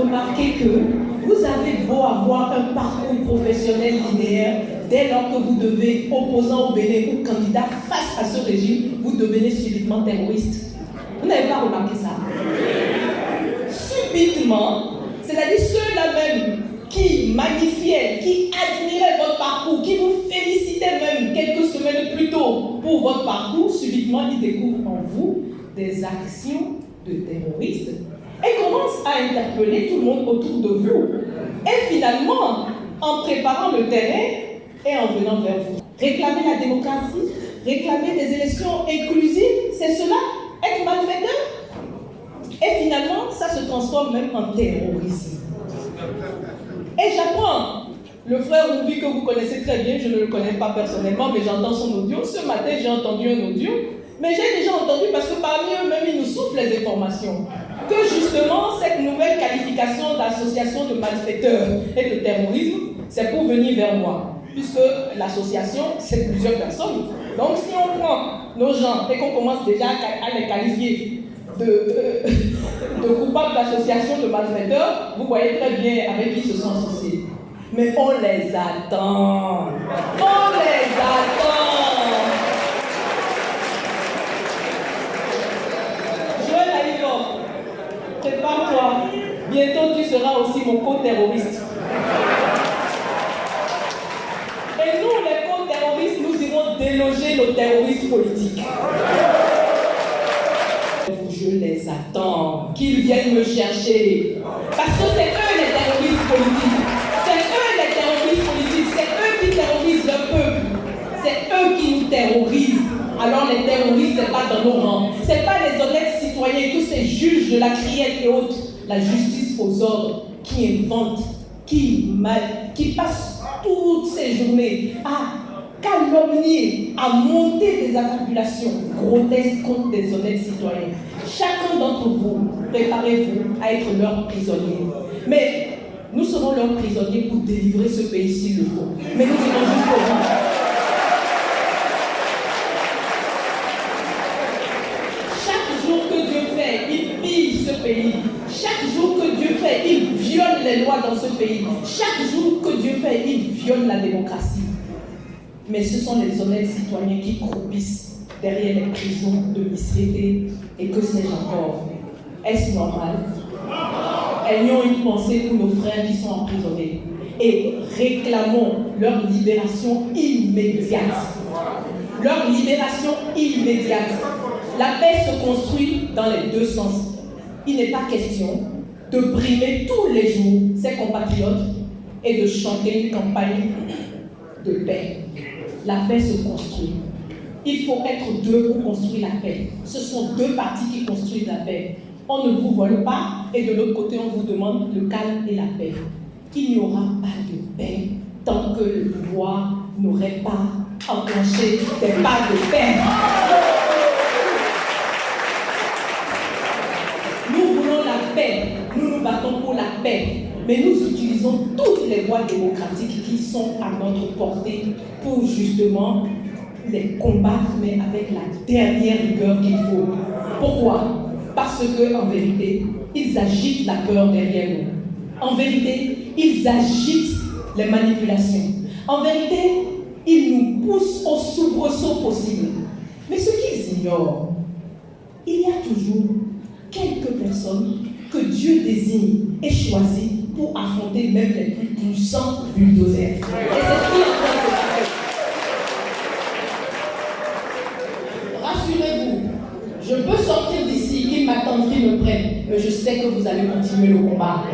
remarquez que vous avez beau avoir un parcours professionnel linéaire, dès lors que vous devez, opposant au Bénin ou candidat face à ce régime, vous devenez subitement terroriste. Vous n'avez pas remarqué ça? Subitement, c'est-à-dire ceux-là même qui magnifiaient, qui admiraient votre parcours, qui vous félicitaient même quelques semaines plus tôt pour votre parcours, subitement ils découvrent en vous des actions de terroristes et commencent à interpeller tout le monde autour de vous. Et finalement, en préparant le terrain et en venant vers vous, réclamer la démocratie, réclamer des élections inclusives, c'est cela, être malfaiteur. Et finalement, ça se transforme même en terrorisme. Et j'apprends, le frère Roubi que vous connaissez très bien, je ne le connais pas personnellement, mais j'entends son audio. Ce matin, j'ai entendu un audio, mais j'ai déjà entendu parce que parmi eux-mêmes, ils nous soufflent les informations. Que justement, cette nouvelle qualification d'association de malfaiteurs et de terrorisme, c'est pour venir vers moi. Puisque l'association, c'est plusieurs personnes. Donc si on prend nos gens et qu'on commence déjà à les qualifier de coupables d'association de malfaiteurs, vous voyez très bien avec qui ils se sont associés. Mais on les attend. On les attend. Joël Aïvo, prépare-toi. Bientôt tu seras aussi mon co-terroriste. Et nous, les co-terroristes, nous irons déloger nos terroristes politiques. Je les attends, qu'ils viennent me chercher. Parce que c'est eux les terroristes politiques. C'est eux les terroristes politiques. C'est eux qui terrorisent le peuple. C'est eux qui nous terrorisent. Alors les terroristes, c'est pas dans nos rangs. C'est pas les honnêtes citoyens, tous ces juges de la criette et autres. La justice aux ordres qui inventent, qui passent toutes ces journées à calomnier, à monter des affabulations grotesques contre des honnêtes citoyens. Chacun d'entre vous, préparez-vous à être leur prisonnier. Mais nous serons leurs prisonniers pour délivrer ce pays s'il le faut. Mais nous irons jusqu'au bout. Chaque jour que Dieu fait, il pille ce pays. Chaque jour que Dieu fait, il viole les lois dans ce pays. Chaque jour que Dieu fait, il viole la démocratie. Mais ce sont les honnêtes citoyens qui croupissent derrière les prisons de Misrété et que sais-je encore. Est-ce normal? Ayons une pensée pour nos frères qui sont emprisonnés et réclamons leur libération immédiate. Leur libération immédiate. La paix se construit dans les deux sens. Il n'est pas question de brimer tous les jours ses compatriotes et de chanter une campagne de paix. La paix se construit. Il faut être deux pour construire la paix. Ce sont deux parties qui construisent la paix. On ne vous vole pas et de l'autre côté, on vous demande le calme et la paix. Il n'y aura pas de paix tant que le pouvoir n'aurait pas enclenché des pas de paix. Nous voulons la paix. Nous nous battons pour la paix. Mais nous utilisons toutes les voies démocratiques qui sont à notre portée pour justement les combattre, mais avec la dernière rigueur qu'il faut. Pourquoi? Parce qu'en vérité, ils agitent la peur derrière nous. En vérité, ils agitent les manipulations. En vérité, ils nous poussent au soubresaut possible. Mais ce qu'ils ignorent, il y a toujours quelques personnes que Dieu désigne et choisit pour affronter même les plus puissants bulldozers. Et c'est ce qui est en train de se faire. Rassurez-vous, je peux sortir d'ici, qu'ils m'attendent, qu'ils me prennent, mais je sais que vous allez continuer le combat.